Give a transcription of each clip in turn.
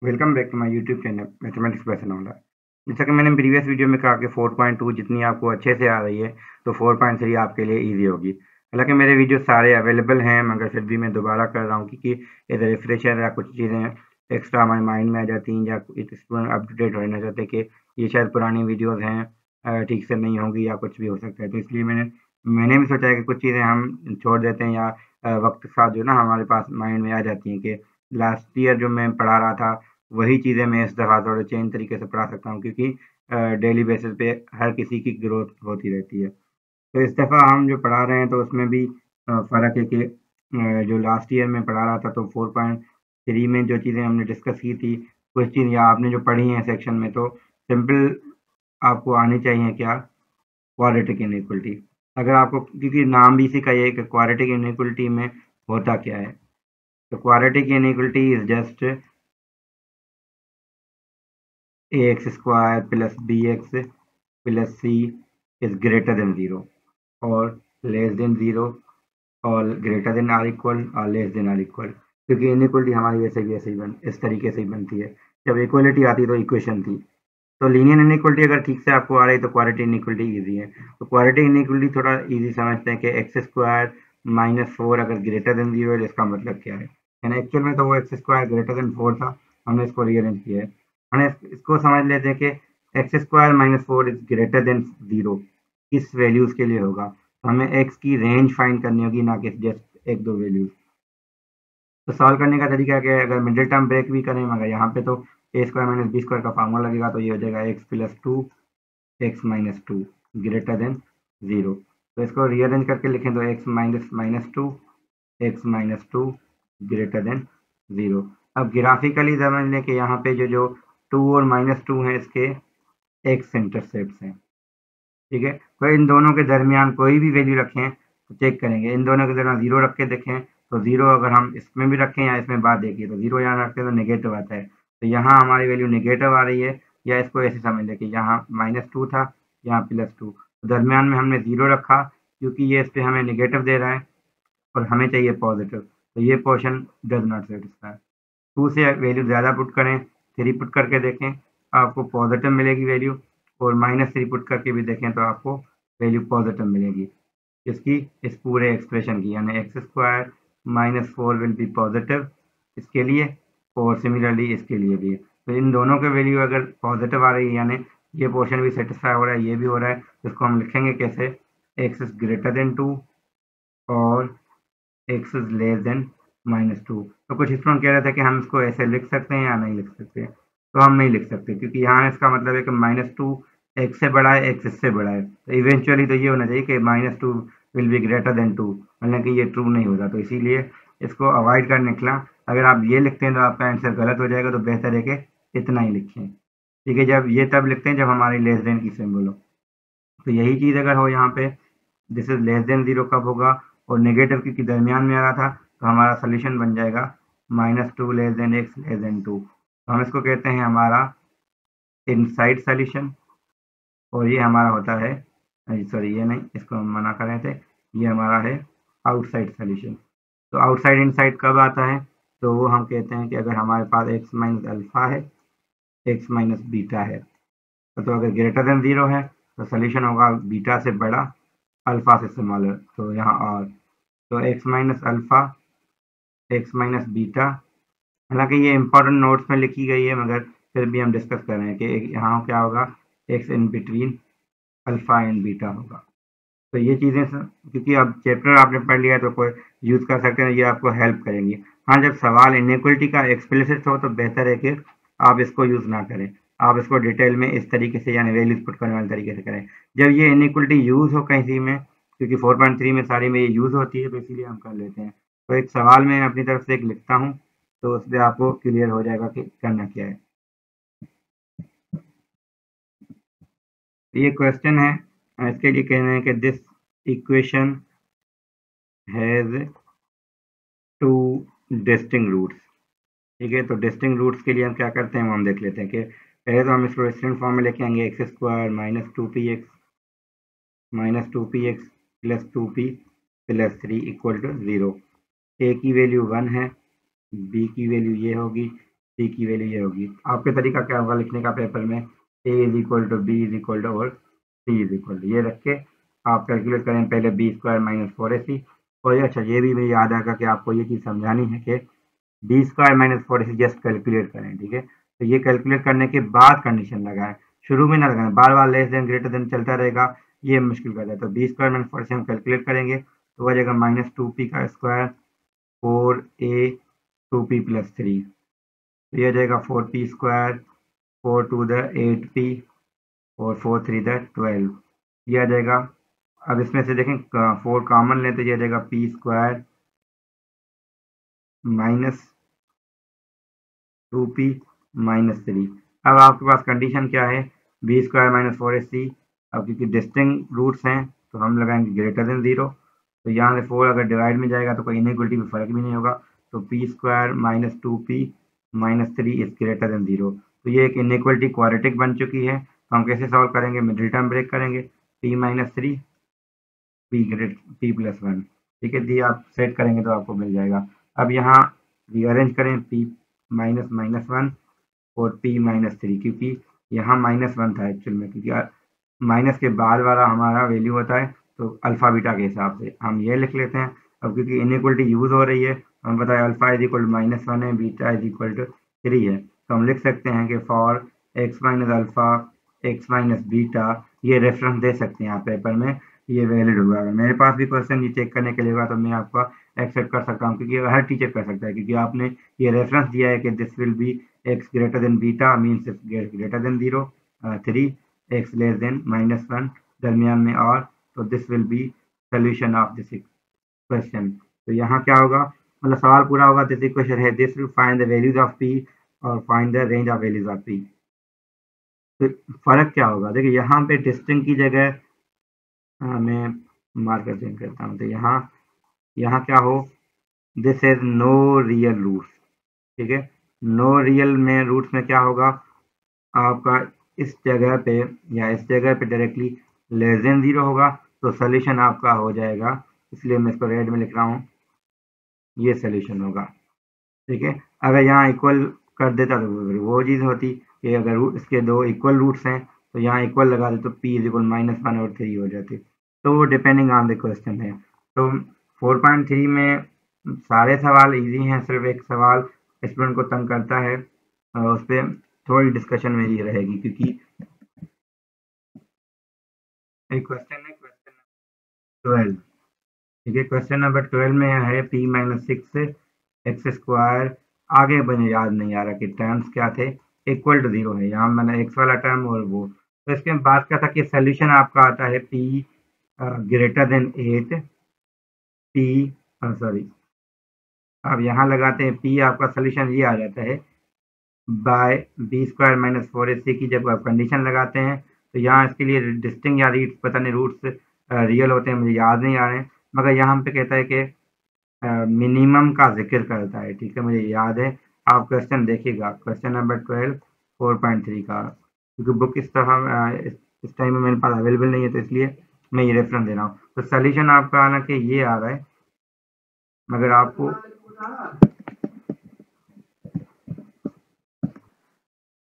Welcome back to my YouTube channel mathematics by Sanaula. जैसा कि मैंने प्रीवियस वीडियो में कहा कि 4.2 जितनी आपको अच्छे से आ रही है तो 4.3 आपके लिए इजी होगी। हालांकि मेरे वीडियो सारे अवेलेबल हैं, मगर फिर भी मैं दोबारा कर रहा हूँ क्योंकि एज ए रिफ्रेशर या कुछ चीज़ें एक्स्ट्रा हमारे माइंड में आ जाती हैं या स्टूडेंट अप टू डेट रहना चाहते कि ये शायद पुरानी वीडियोज़ हैं, ठीक से नहीं होंगी या कुछ भी हो सकता है। तो इसलिए मैंने भी सोचा है कि कुछ चीज़ें हम छोड़ देते हैं या वक्त के साथ जो ना हमारे पास माइंड में आ जाती हैं कि लास्ट ईयर जो मैं पढ़ा रहा था वही चीज़ें मैं इस दफ़ा थोड़े चेंज तरीके से पढ़ा सकता हूँ, क्योंकि डेली बेसिस पे हर किसी की ग्रोथ होती रहती है। तो इस दफ़ा हम जो पढ़ा रहे हैं तो उसमें भी फ़र्क है कि जो लास्ट ईयर में पढ़ा रहा था तो 4.3 में जो चीज़ें हमने डिस्कस की थी, कुछ चीज़ या आपने जो पढ़ी हैं सेक्शन में, तो सिंपल आपको आनी चाहिए क्या, क्वाड्रेटिक इनइक्वालिटी। अगर आपको, क्योंकि नाम भी इसी का ये है कि क्वाड्रेटिक इनइक्वालिटी में होता क्या है। तो quadratic inequality is just ax square plus bx plus c is greater than 0 or less than 0 और ग्रेटर देन आर इक्वल और लेस देन आर इक्वल। क्योंकि इनइक्वलिटी हमारी वैसे भी ऐसे ही इस तरीके से ही बनती है। जब इक्वलिटी आती तो इक्वेशन थी। तो लीनियर इनइक्वलिटी अगर ठीक से आपको आ रही है तो क्वाड्रेटिक इनइक्वलिटी इजी है। तो क्वाड्रेटिक इनइक्वलिटी थोड़ा इजी समझते हैं कि एक्स स्क्वायर माइनस फोर अगर ग्रेटर देन 0 है, इसका मतलब क्या है। यानी एक्चुअल में तो वो एक्स स्क्वायर ग्रेटर देन 4 था, हमने इसको रीअरेंज किया है। हमने इसको समझ लेते हैं कि x square minus four is greater then 0 किस वैल्यूज के लिए होगा। तो हमें एक्स की रेंज फाइंड करनी होगी, ना कि जस्ट एक दो वैल्यूज। तो सॉल्व करने का तरीका क्या है, अगर मिडिल टर्म ब्रेक भी करें, मगर यहाँ पे तो ए स्क्वायर माइनस बी स्क्वायर का फार्मूला लगेगा, तो ये हो जाएगा x plus to x minus two greater than 0। तो इसको रीअरेंज करके लिखें तो x minus minus two x minus two greater than 0। अब ग्राफिकली समझ लें कि यहाँ पे जो जो 2 और माइनस टू हैं, इसके एक्स इंटरसेप्ट्स हैं। ठीक है, तो इन दोनों के दरमियान कोई भी वैल्यू रखें तो चेक करेंगे। इन दोनों के दरमियान 0 रख के देखें तो 0 अगर हम इसमें भी रखें या इसमें बात देखिए तो 0 यहाँ रखते हैं तो नेगेटिव आता है। तो यहाँ हमारी वैल्यू नेगेटिव आ रही है, या इसको ऐसे समझ लें कि यहाँ माइनस टू था, यहाँ प्लस टू, तो दरमियान में हमने 0 रखा क्योंकि ये इस पर हमें नेगेटिव दे रहा है और हमें चाहिए पॉजिटिव। तो ये portion does not satisfy. Two से वैल्यू ज़्यादा पुट करें, थ्री पुट करके देखें, आपको पॉजिटिव मिलेगी वैल्यू, और माइनस थ्री पुट करके भी देखें तो आपको वैल्यू पॉजिटिव मिलेगी इसकी, इस पूरे एक्सप्रेशन की। यानी x square minus four will be positive इसके लिए, और सिमिलरली इसके लिए भी। तो इन दोनों के वैल्यू अगर पॉजिटिव आ रही है, यानी ये पोर्शन भी सेटिस्फाई हो रहा है, ये भी हो रहा है, तो इसको हम लिखेंगे कैसे, x is greater than two और x is less than minus two. तो कुछ स्टूडेंट कह रहे थे कि हम इसको ऐसे लिख सकते हैं या नहीं लिख सकते, तो हम नहीं लिख सकते क्योंकि यहाँ इसका मतलब है कि माइनस टू एक्स से बड़ा है, एक्स इससे बड़ा है, तो इवेंचुअली तो ये होना चाहिए कि minus two will be greater than two, मतलब कि ये ट्रू नहीं होगा। तो इसीलिए इसको अवॉइड कर निकला। अगर आप ये लिखते हैं तो आपका आंसर गलत हो जाएगा, तो बेहतर है कि इतना ही लिखें। ठीक है, जब ये तब लिखते हैं जब हमारी लेस देन की सिंबल हो। तो यही चीज़ अगर हो यहाँ पे, दिस इज लेस देन 0 कब होगा, और नेगेटिव क्योंकि दरमियान में आ रहा था, तो हमारा सोल्यूशन बन जाएगा minus two less than x less than two. तो हम इसको कहते हैं हमारा इनसाइड सोल्यूशन, और ये हमारा होता है, सॉरी ये नहीं, इसको हम मना कर रहे थे, ये हमारा है आउटसाइड सोल्यूशन। तो आउटसाइड इनसाइड कब आता है, तो वो हम कहते हैं कि अगर हमारे पास एक्स माइनस अल्फा है, एक्स माइनस बीटा है, तो अगर ग्रेटर देन 0 है तो सोल्यूशन होगा बीटा से बड़ा अल्फा से स्मॉलर। तो यहाँ और, तो x minus alpha x minus beta, हालांकि ये इंपॉर्टेंट नोट्स में लिखी गई है, मगर फिर भी हम डिस्कस कर रहे हैं कि यहाँ क्या होगा, x in between alpha and beta होगा। तो ये चीज़ें क्योंकि अब चैप्टर आपने पढ़ लिया है तो कोई यूज़ कर सकते हैं, ये आपको हेल्प करेंगी। हाँ, जब सवाल इनइक्वलिटी का एक्सप्लिसिट हो तो बेहतर है कि आप इसको यूज़ ना करें, आप इसको डिटेल में इस तरीके से यानी वैल्यूज पुट करने वाले तरीके से करें। जब ये इनइक्वलिटी यूज़ हो कहीं में, क्योंकि 4.3 में सारी में ये यूज़ होती है, तो इसीलिए हम कर लेते हैं। तो एक सवाल मैं अपनी तरफ से एक लिखता हूँ, तो उस पर आपको क्लियर हो जाएगा कि करना क्या है। ये क्वेश्चन है, इसके लिए कहना है कि this equation has two distinct roots. ठीक है, तो डिस्टिंक्ट रूट्स के लिए हम क्या करते हैं वो हम देख लेते हैं कि पहले तो हम इसको रेस्टोरेंट फॉर्म में लेके आएंगे, x square minus two p x plus two p plus three equal to 0। A की वैल्यू 1 है, बी की वैल्यू ये होगी, p की वैल्यू ये होगी। आपके तरीका क्या होगा लिखने का पेपर में, a is equal to b is equal to और c इज इक्वल टू, ये रख के आप कैलकुलेट करें पहले बी स्क्वायर माइनस 4ac। और अच्छा ये भी मुझे याद आएगा कि आपको ये चीज़ समझानी है कि b square minus 4ac just calculate करें, ठीक है। तो ये कैलकुलेट करने के बाद कंडीशन लगाएं, शुरू में ना लगाएं, बार बार लेस देन ग्रेटर देन चलता रहेगा, ये मुश्किल कर जाता है। तो बी स्क्वायर माइनस 4ac हम कैलकुलेट करेंगे तो हो जाएगा माइनस 2p का स्क्वायर 4a 2p प्लस 3, तो ये हो जाएगा 4p square 4 to the 8p और 4 3 द 12, ये आ जाएगा। अब इसमें से देखें 4 कॉमन लें तो ये आ जाएगा p square minus 2p minus 3। अब आपके पास कंडीशन क्या है, बी स्क्वायर माइनस 4ac। अब क्योंकि डिस्टिंक्ट रूट्स हैं तो हम लगाएंगे ग्रेटर देन 0, तो यहाँ से 4 अगर डिवाइड में जाएगा तो कोई इनइक्वलिटी में फर्क भी नहीं होगा, तो p square minus 2p minus 3 is greater then 0। तो ये एक इनइक्वलिटी क्वाड्रेटिक बन चुकी है। तो हम कैसे सॉल्व करेंगे, मिडिल टर्म ब्रेक करेंगे, p माइनस 3 p प्लस 1, ठीक है। दी आप सेट करेंगे तो आपको मिल जाएगा। अब यहाँ रीअरेंज करें p माइनस माइनस 1 और p माइनस 3, क्योंकि यहाँ माइनस 1 था एक्चुअल में, क्योंकि माइनस के बाद वाला हमारा वैल्यू होता है तो अल्फा बीटा के हिसाब से हम ये लिख लेते हैं। अब क्योंकि इनइक्वलिटी यूज हो रही है हम बताएं alpha is equal to minus 1 है, बीटा इज इक्वल टू 3 है, तो हम लिख सकते हैं कि for x minus alpha x minus beta, ये रेफरेंस दे सकते हैं आप पेपर में, ये वैलिड होगा। अगर मेरे पास भी क्वेश्चन ये चेक करने के लिए होगा तो मैं आपका एक्सेप्ट कर सकता हूँ, क्योंकि हर टीचर कर सकता है, क्योंकि आपने ये रेफरेंस दिया है कि this will be x greater than beta means it's greater than 0, 3 x less than minus 1 दरमियान में, और तो this will be solution of this question। तो यहाँ क्या होगा, मतलब सवाल पूरा होगा, this equation है this will find the values of p और find the range of values of p। तो फर्क क्या होगा, देखिए यहाँ पे डिस्टिंक्ट की जगह मैं मार्कर चेंज करता हूँ, तो यहाँ क्या हो, this is no real roots, ठीक है। नो रियल में रूट्स में क्या होगा, आपका इस जगह पे या इस जगह पे डायरेक्टली लेस देन 0 होगा, तो सोल्यूशन आपका हो जाएगा, इसलिए मैं इसको रेड में लिख रहा हूँ, ये सोल्यूशन होगा, ठीक है। अगर यहाँ इक्वल कर देता तो वो चीज़ होती कि अगर इसके दो इक्वल रूट्स हैं तो यहाँ इक्वल लगा दे तो p इज इक्वल माइनस 1 और 3 हो जाती, तो वो डिपेंडिंग ऑन द क्वेश्चन है। तो 4.3 में सारे सवाल इजी हैं, सिर्फ एक सवाल स्टूडेंट को तंग करता है, उस पर थोड़ी डिस्कशन मेरी रहेगी, क्योंकि एक क्वेश्चन है क्वेश्चन 12, ठीक है। क्वेश्चन नंबर 12 में है p माइनस 6 एक्स स्क्वायर, आगे मुझे याद नहीं आ रहा कि टर्म्स क्या थे, इक्वल टू 0 है, यहाँ मैंने एक्स वाला टर्म और वो, तो इसके बाद क्या था कि सोल्यूशन आपका आता है p greater than 8 p, sorry अब यहाँ लगाते हैं p, आपका सोल्यूशन ये आ जाता है bye B square minus 4ac की जब आप कंडीशन लगाते हैं, तो यहाँ इसके लिए डिस्टिंक्ट या रीड पता नहीं रूट्स रियल होते हैं, मुझे याद नहीं आ रहे हैं, मगर यहाँ पे कहता है कि मिनिमम का जिक्र करता है, ठीक है, मुझे याद है। आप क्वेश्चन देखिएगा, क्वेश्चन नंबर 12 4.3 का, क्योंकि बुक इस तरह इस टाइम में मेरे पास अवेलेबल नहीं है, तो इसलिए मैं ये रेफरेंस दे रहा हूँ। तो सोल्यूशन आपका आना कि ये आ रहा है, मगर आपको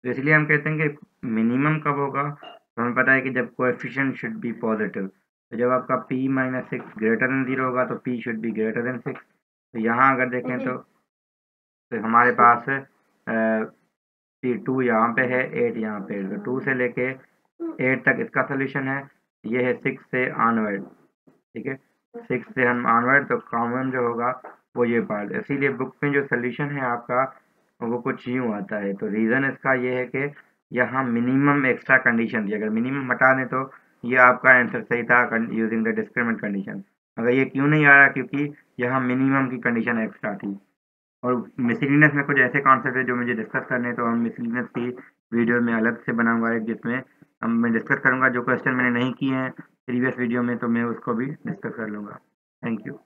तो इसलिए हम कहते हैं कि मिनिमम कब होगा, तो हमें पता है कि जब कोएफिशिएंट शुड बी पॉजिटिव, तो जब आपका p माइनस 6 ग्रेटर देन 0 होगा तो p should be greater then 6। तो यहाँ अगर देखें तो हमारे पास 2 यहाँ पे है 8 यहाँ पे, तो 2 से लेके 8 तक इसका सोल्यूशन है, ये है 6 से ऑनवर्ड, ठीक है। 6 से हम ऑनवर्ड तो कॉमन जो होगा वो ये पार्ट, इसीलिए बुक में जो सोल्यूशन है आपका वो कुछ यूँ आता है। तो रीज़न इसका ये है कि यहाँ मिनिमम एक्स्ट्रा कंडीशन थी, अगर मिनिमम हटा दें तो ये आपका आंसर सही था यूजिंग द डिस्क्रिमिनेंट कंडीशन, मगर ये क्यों नहीं आ रहा, क्योंकि यहाँ मिनिमम की कंडीशन एक्स्ट्रा थी। और मिसलिनियस में कुछ ऐसे कॉन्सेप्ट है जो मुझे डिस्कस करने हैं, तो हम मिसलिनियस की वीडियो में अलग से बनाऊंगा एक, जिसमें मैं डिस्कस करूंगा जो क्वेश्चन मैंने नहीं किए हैं प्रीवियस वीडियो में, तो मैं उसको भी डिस्कस कर लूँगा। Thank you.